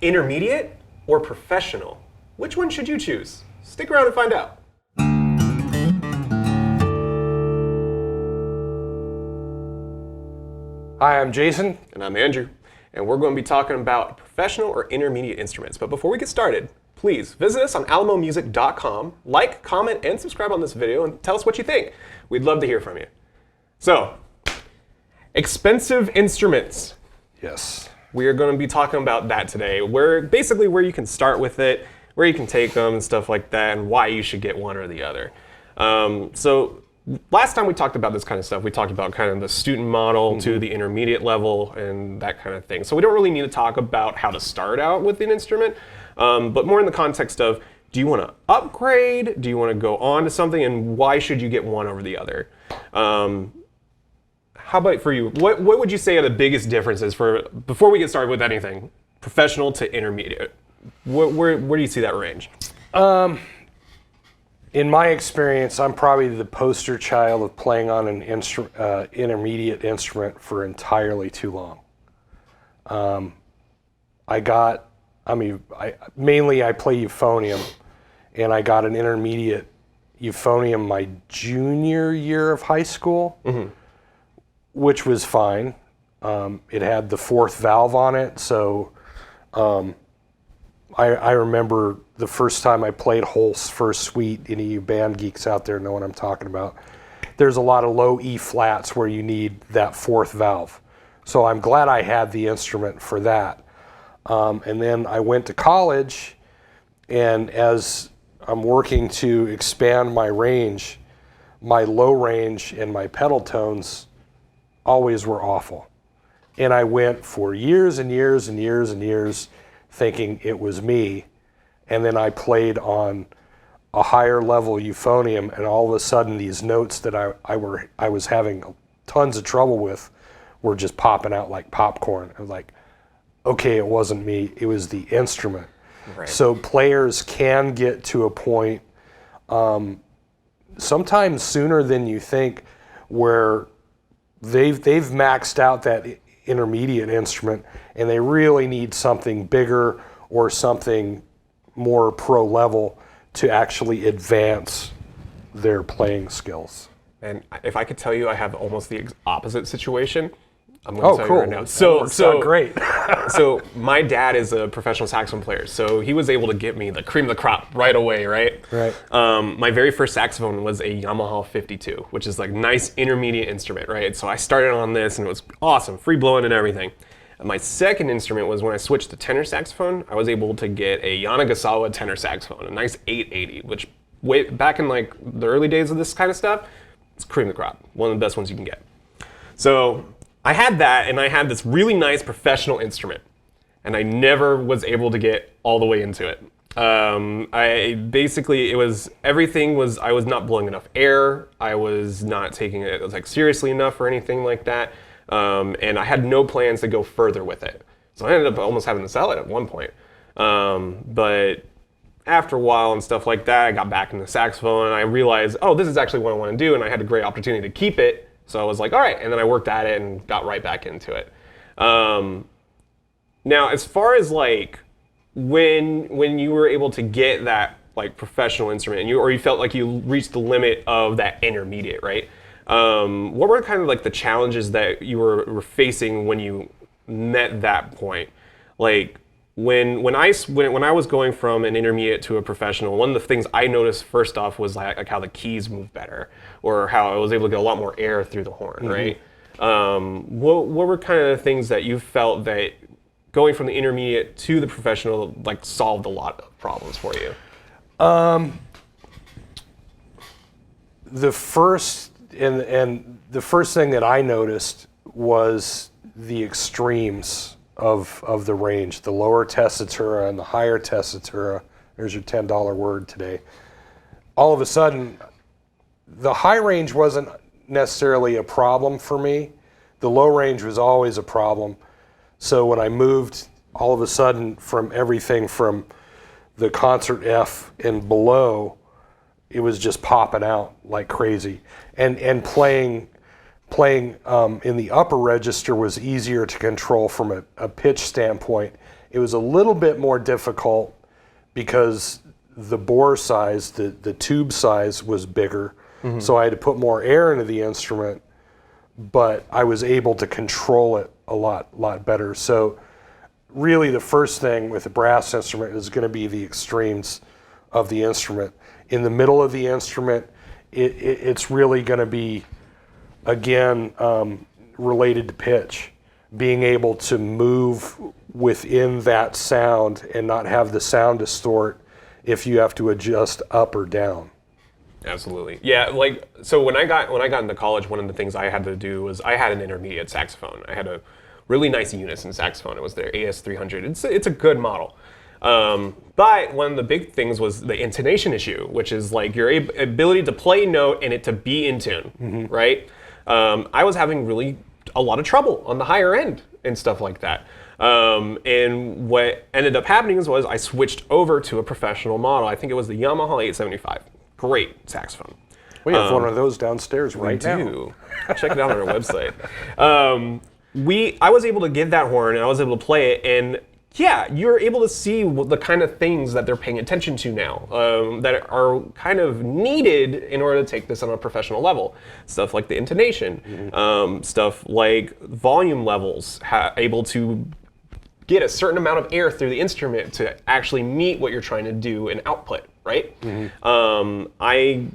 Intermediate or professional? Which one should you choose? Stick around and find out. Hi, I'm Jason. And I'm Andrew. And we're going to be talking about professional or intermediate instruments. But before we get started, please visit us on alamomusic.com, like, comment, and subscribe on this video, and tell us what you think. We'd love to hear from you. So, expensive instruments. Yes. We are going to be talking about that today. Where you can start with it, where you can take them, and stuff like that, and why you should get one or the other. So last time we talked about this kind of stuff, we talked about kind of the student model to the intermediate level and that kind of thing. So we don't really need to talk about how to start out with an instrument, but more in the context of, do you want to upgrade? Do you want to go on to something? And why should you get one over the other? How about for you? What would you say are the biggest differences before we get started with anything, professional to intermediate? Where do you see that range? In my experience, I'm probably the poster child of playing on an intermediate instrument for entirely too long. Mainly I play euphonium, and I got an intermediate euphonium my junior year of high school, which was fine. It had the fourth valve on it, so I remember the first time I played Holst's first suite. Any of you band geeks out there know what I'm talking about. There's a lot of low E flats where you need that fourth valve. So I'm glad I had the instrument for that. And then I went to college, and as I'm working to expand my range, my low range and my pedal tones always were awful. And I went for years and years and years and years thinking it was me. And then I played on a higher level euphonium, and all of a sudden these notes that I was having tons of trouble with were just popping out like popcorn. I was like, okay, it wasn't me, it was the instrument. Right. So players can get to a point, sometimes sooner than you think, where they've maxed out that intermediate instrument and they really need something bigger or something more pro level to actually advance their playing skills. And if I could tell you, I have almost the opposite situation. I'm going to tell cool. you right now. So great. So my dad is a professional saxophone player, so he was able to get me the cream of the crop right away, right? Right. My very first saxophone was a Yamaha 52, which is like nice intermediate instrument, right? So I started on this, and it was awesome, free blowing and everything. And my second instrument was when I switched to tenor saxophone. I was able to get a Yanagasawa tenor saxophone, a nice 880, which back in like the early days of this kind of stuff, it's cream of the crop, one of the best ones you can get. So I had that, and I had this really nice professional instrument, and I never was able to get all the way into it. I was not blowing enough air. I was not taking it like seriously enough or anything like that. And I had no plans to go further with it. So I ended up almost having to sell it at one point. But after a while and stuff like that, I got back into saxophone, and I realized, oh, this is actually what I want to do, and I had a great opportunity to keep it. So I was like, all right, and then I worked at it and got right back into it. Now, as far as like when you were able to get that like professional instrument, or you felt like you reached the limit of that intermediate, right? What were kind of like the challenges that you were facing when you met that point? Like when I was going from an intermediate to a professional, one of the things I noticed first off was like how the keys move better, or how I was able to get a lot more air through the horn, right? What were kind of the things that you felt that going from the intermediate to the professional like solved a lot of problems for you? The first thing that I noticed was the extremes of the range, the lower tessitura and the higher tessitura. There's your $10 word today. All of a sudden, the high range wasn't necessarily a problem for me. The low range was always a problem. So when I moved, all of a sudden, from everything from the concert F and below, it was just popping out like crazy. And playing in the upper register was easier to control from a pitch standpoint It was a little bit more difficult because the bore size, the tube size was bigger. So I had to put more air into the instrument, but I was able to control it a lot better. So really the first thing with a brass instrument is going to be the extremes of the instrument. In the middle of the instrument, it's really going to be, again, related to pitch. Being able to move within that sound and not have the sound distort if you have to adjust up or down. Absolutely. Yeah, like, so when I got into college, one of the things I had to do was I had an intermediate saxophone. I had a really nice unison saxophone. It was their AS300. It's a good model. But one of the big things was the intonation issue, which is like your ability to play a note and it to be in tune, right? I was having a lot of trouble on the higher end and stuff like that. And what ended up happening was I switched over to a professional model. I think it was the Yamaha 875. Great saxophone. We have one of those downstairs right now. We do. Check it out on our website. I was able to get that horn and I was able to play it, and yeah, you're able to see the kind of things that they're paying attention to now that are kind of needed in order to take this on a professional level. Stuff like the intonation, stuff like volume levels, able to get a certain amount of air through the instrument to actually meet what you're trying to do in output, right? I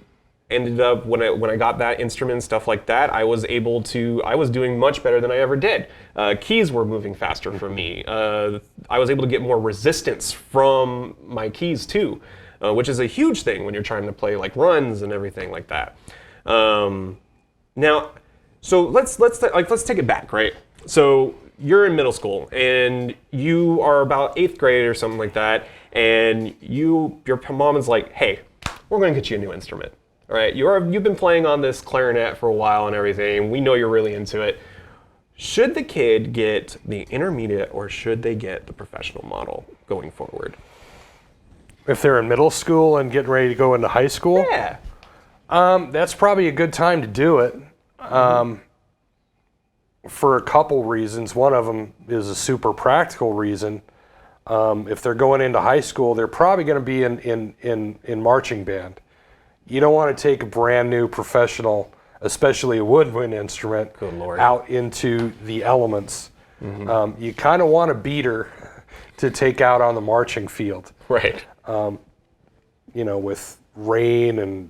ended up, when I got that instrument and stuff like that, I was doing much better than I ever did. Keys were moving faster for me. I was able to get more resistance from my keys too, which is a huge thing when you're trying to play like runs and everything like that. Now, so let's take it back, right? So you're in middle school and you are about 8th grade or something like that, and your mom is like, hey, we're going to get you a new instrument. All right, you've been playing on this clarinet for a while and everything. We know you're really into it. Should the kid get the intermediate or should they get the professional model going forward? If they're in middle school and getting ready to go into high school? Yeah. That's probably a good time to do it. For a couple reasons. One of them is a super practical reason. If they're going into high school, they're probably going to be in marching band. You don't want to take a brand new professional, especially a woodwind instrument, out into the elements. You kind of want a beater to take out on the marching field. Right. With rain and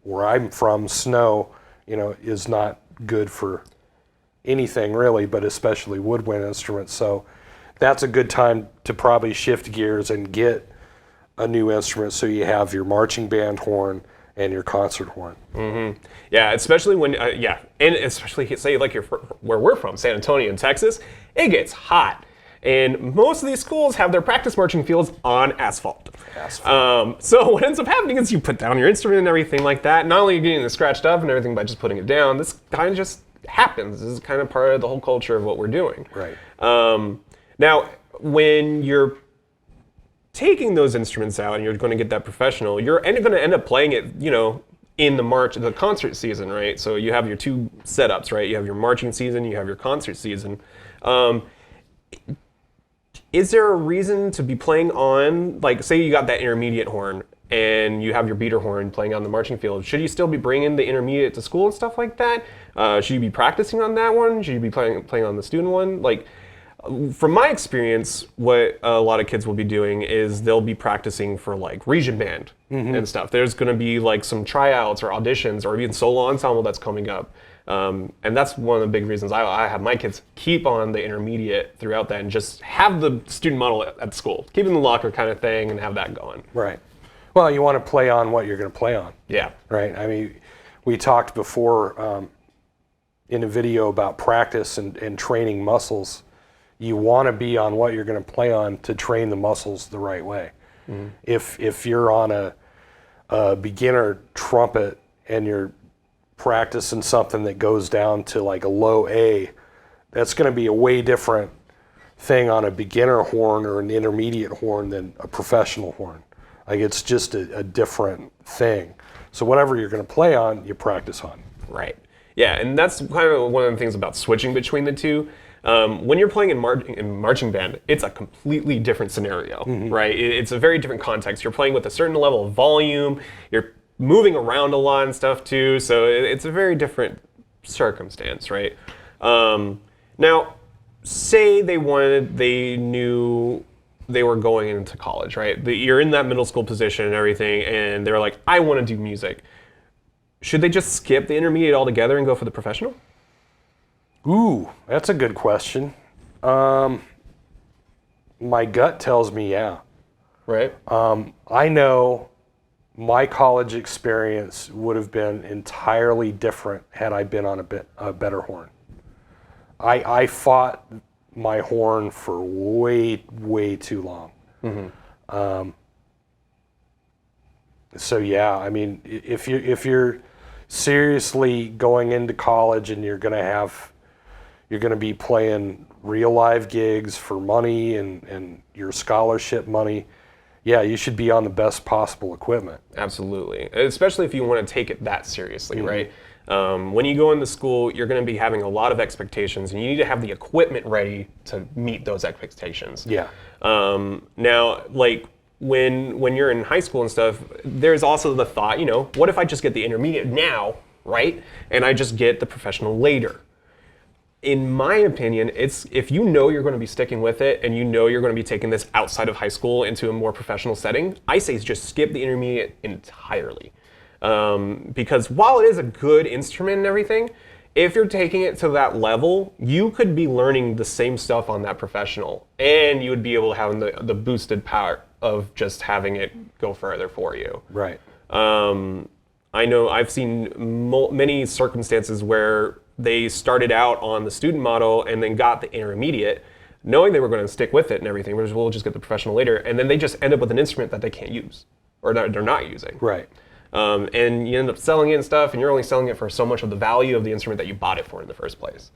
where I'm from, snow, is not good for anything really, but especially woodwind instruments. So that's a good time to probably shift gears and get a new instrument so you have your marching band horn and your concert horn. Yeah, especially when, and especially say like where we're from, San Antonio in Texas, it gets hot. And most of these schools have their practice marching fields on asphalt. So what ends up happening is you put down your instrument and everything like that. Not only are you getting it scratched up and everything by just putting it down, this kind of just happens. This is kind of part of the whole culture of what we're doing. Right. Now, when you're taking those instruments out and you're going to get that professional, you're going to end up playing it, in the concert season, right? So you have your two setups, right? You have your marching season, you have your concert season. Is there a reason to be playing on, like, say you got that intermediate horn and you have your beater horn playing on the marching field? Should you still be bringing the intermediate to school and stuff like that? Should you be practicing on that one? Should you be playing on the student one? Like, from my experience, what a lot of kids will be doing is they'll be practicing for like region band and stuff. There's going to be like some tryouts or auditions or even solo ensemble that's coming up. And that's one of the big reasons I have my kids keep on the intermediate throughout that and just have the student model at school. Keep it in the locker kind of thing and have that going. Right. Well, you want to play on what you're going to play on. Yeah. Right. I mean, we talked before in a video about practice and training muscles. You want to be on what you're going to play on to train the muscles the right way. If you're on a beginner trumpet and you're practicing something that goes down to like a low A, that's going to be a way different thing on a beginner horn or an intermediate horn than a professional horn. Like, it's just a different thing. So whatever you're going to play on, you practice on. Right. Yeah, and that's kind of one of the things about switching between the two. When you're playing in marching band, it's a completely different scenario, right? It's a very different context. You're playing with a certain level of volume. You're moving around a lot and stuff too, so it's a very different circumstance, right? Now, say they knew they were going into college, right? You're in that middle school position and everything, and they're like, I want to do music. Should they just skip the intermediate altogether and go for the professional? Ooh, that's a good question. My gut tells me yeah. Right. I know my college experience would have been entirely different had I been on a better horn. I fought my horn for way too long. So yeah, I mean, if you're seriously going into college and you're going to be playing real live gigs for money and your scholarship money, yeah, you should be on the best possible equipment. Absolutely, especially if you want to take it that seriously, right? When you go into school, you're going to be having a lot of expectations, and you need to have the equipment ready to meet those expectations. Yeah. Now, like when you're in high school and stuff, there's also the thought, what if I just get the intermediate now, right? And I just get the professional later. In my opinion, it's if you know you're going to be sticking with it and you know you're going to be taking this outside of high school into a more professional setting, I say just skip the intermediate entirely. Because while it is a good instrument and everything, if you're taking it to that level, you could be learning the same stuff on that professional, and you would be able to have the boosted power of just having it go further for you. Right. I know I've seen many circumstances where they started out on the student model and then got the intermediate, knowing they were going to stick with it and everything. We'll just get the professional later, and then they just end up with an instrument that they can't use or that they're not using. Right. And you end up selling it and stuff, and you're only selling it for so much of the value of the instrument that you bought it for in the first place.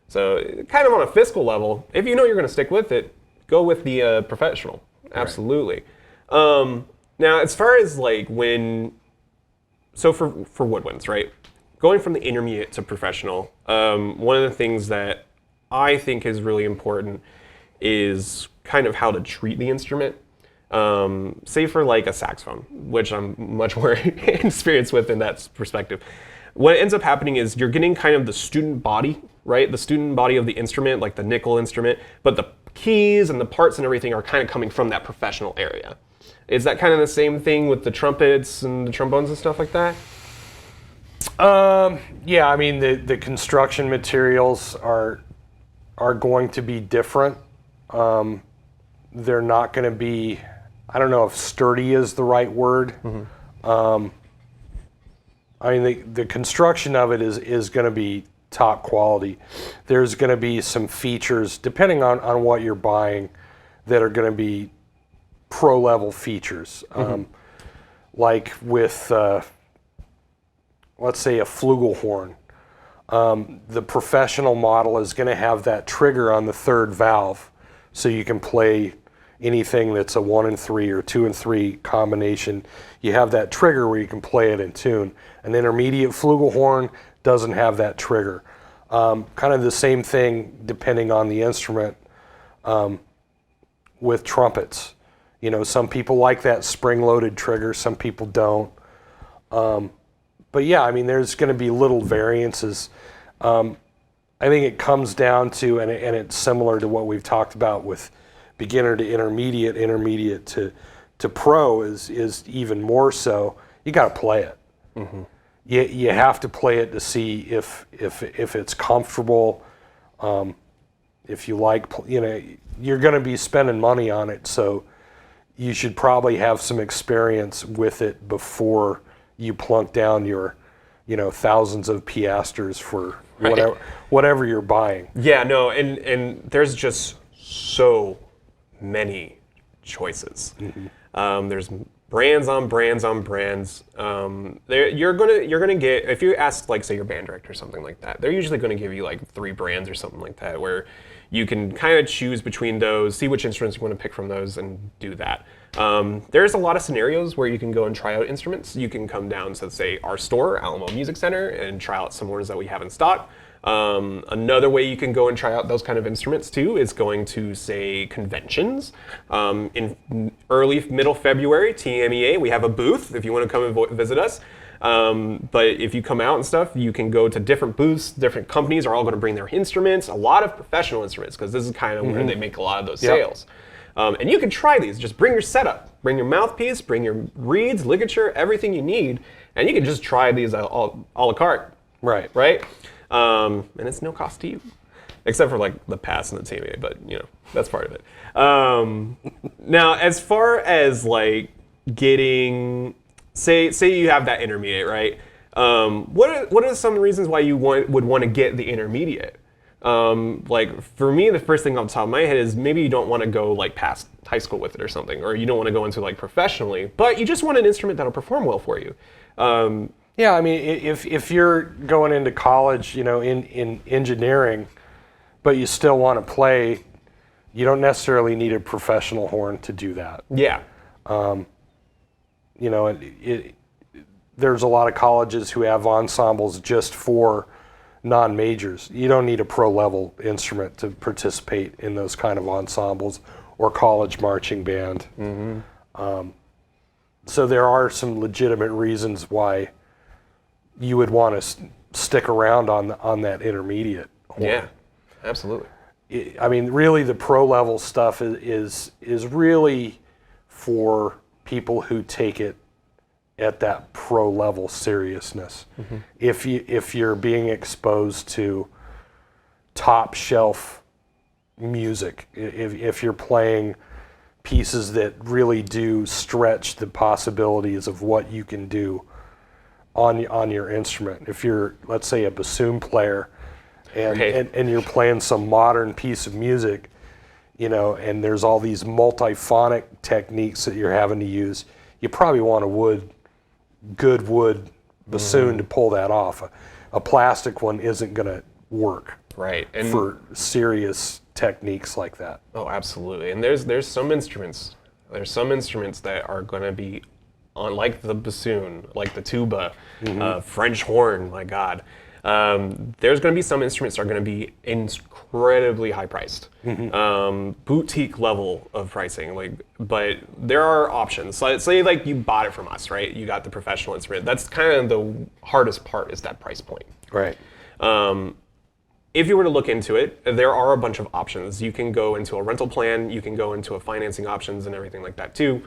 So kind of on a fiscal level, if you know you're going to stick with it, go with the professional. Absolutely. Right. Now, as far as like so for woodwinds, right? Going from the intermediate to professional, one of the things that I think is really important is kind of how to treat the instrument. Say for like a saxophone, which I'm much more experienced with in that perspective. What ends up happening is you're getting kind of the student body, right? The student body of the instrument, like the nickel instrument, but the keys and the parts and everything are kind of coming from that professional area. Is that kind of the same thing with the trumpets and the trombones and stuff like that? Yeah, I mean the construction materials are going to be different. They're not going to be, I don't know if sturdy is the right word. I mean the construction of it is going to be top quality. There's going to be some features depending on what you're buying that are going to be pro level features. Like with let's say a flugelhorn. The professional model is going to have that trigger on the third valve, so you can play anything that's a 1 and 3 or 2 and 3 combination. You have that trigger where you can play it in tune. An intermediate flugelhorn doesn't have that trigger. Kind of the same thing depending on the instrument with trumpets. Some people like that spring-loaded trigger, some people don't. But yeah, I mean, there's going to be little variances. I think it comes down to, and it's similar to what we've talked about with beginner to intermediate to pro is even more so. You got to play it. You have to play it to see if it's comfortable. If you like, you're going to be spending money on it, so you should probably have some experience with it before you plunk down your, thousands of piastres for whatever you're buying. Yeah, no, and there's just so many choices. There's brands on brands on brands. You're gonna get, if you ask, like, say your band director or something like that, they're usually going to give you like 3 brands or something like that, where you can kind of choose between those, see which instruments you want to pick from those, and do that. There's a lot of scenarios where you can go and try out instruments. You can come down to, say, our store, Alamo Music Center, and try out some ones that we have in stock. Another way you can go and try out those kind of instruments too is going to, say, conventions. In early, middle February, TMEA, we have a booth if you want to come and visit us. But if you come out and stuff, you can go to different booths. Different companies are all going to bring their instruments, a lot of professional instruments, because this is kind of where they make a lot of those sales. And you can try these. Just bring your setup, bring your mouthpiece, bring your reeds, ligature, everything you need, and you can just try these a la carte. Right. Right? And it's no cost to you, except for like the pass and the TMA, but you know, that's part of it. Now, as far as like getting, say you have that intermediate, right? What are some reasons why you would want to get the intermediate? Like for me, the first thing off the top of my head is maybe you don't want to go like past high school with it or something, or you don't want to go into like professionally, but you just want an instrument that'll perform well for you. Yeah, I mean, if you're going into college, you know, in engineering, but you still want to play, you don't necessarily need a professional horn to do that. Yeah. You know, there's a lot of colleges who have ensembles just for non-majors. You don't need a pro-level instrument to participate in those kind of ensembles or college marching band. So there are some legitimate reasons why you would want to stick around on that intermediate horn. Yeah, absolutely. I mean, really, the pro-level stuff is really for people who take it at that pro-level seriousness. If you're being exposed to top shelf music, if you're playing pieces that really do stretch the possibilities of what you can do on your instrument. If you're, let's say, a bassoon player and you're playing some modern piece of music, you know, and there's all these multiphonic techniques that you're having to use, you probably want a good wood bassoon to pull that off. A plastic one isn't going to work And for serious techniques like that. Oh, absolutely. And there's some instruments. There's some instruments that are going to be on, like the bassoon, like the tuba, French horn. My God, there's going to be some instruments that are going to be incredibly high priced, boutique level of pricing. Like, but there are options. So say like you bought it from us, right? You got the professional instrument. That's kind of the hardest part, is that price point. Right. If you were to look into it, there are a bunch of options. You can go into a rental plan, you can go into a financing options and everything like that too.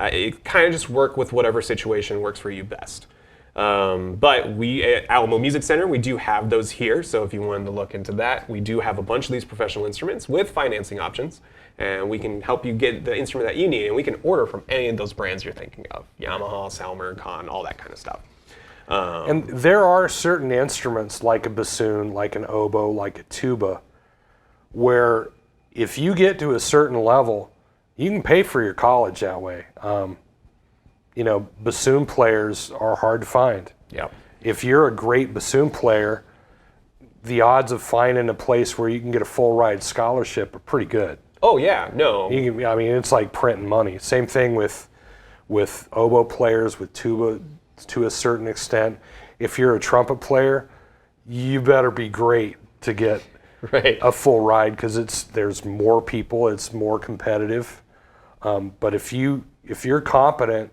It kind of just work with whatever situation works for you best. But we at Alamo Music Center, we do have those here. So if you wanted to look into that, we do have a bunch of these professional instruments with financing options, and we can help you get the instrument that you need, and we can order from any of those brands you're thinking of: Yamaha, Salmer, Kahn, all that kind of stuff. And there are certain instruments like a bassoon, like an oboe, like a tuba, where if you get to a certain level, you can pay for your college that way. You know, bassoon players are hard to find. Yep. If you're a great bassoon player, the odds of finding a place where you can get a full ride scholarship are pretty good. Oh yeah, no. You can, I mean, it's like printing money. Same thing with oboe players, with tuba to a certain extent. If you're a trumpet player, you better be great to get a full ride, because there's more people, it's more competitive. But if you're competent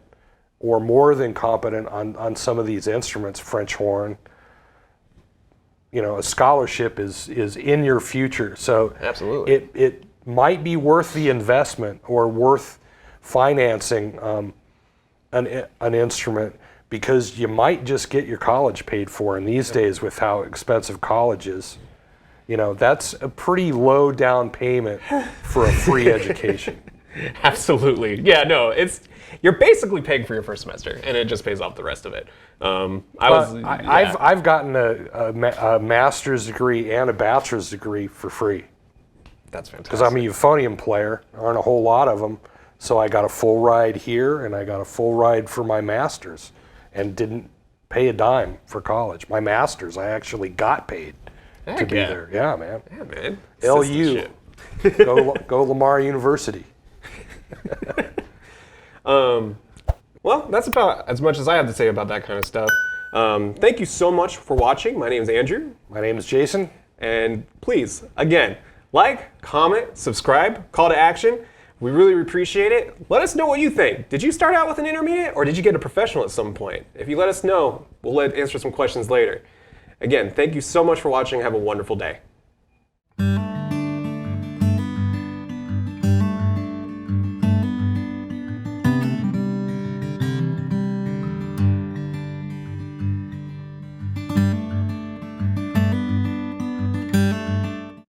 or more than competent on some of these instruments, French horn, you know, a scholarship is in your future. So absolutely, it might be worth the investment or worth financing an instrument, because you might just get your college paid for. And these days, with how expensive college is, you know, that's a pretty low down payment for a free education. Absolutely. Yeah, no, you're basically paying for your first semester, and it just pays off the rest of it. I've gotten a master's degree and a bachelor's degree for free. That's fantastic. Because I'm a euphonium player. There aren't a whole lot of them. So I got a full ride here, and I got a full ride for my master's, and didn't pay a dime for college. My master's, I actually got paid to be there. Yeah, man. Yeah, man. LU. Go Lamar University. Well, that's about as much as I have to say about that kind of stuff. Thank you so much for watching. My name is Andrew. My name is Jason. And please, again, like, comment, subscribe, call to action. We really appreciate it. Let us know what you think. Did you start out with an intermediate or did you get a professional at some point? If you let us know, we'll answer some questions later. Again, thank you so much for watching. Have a wonderful day.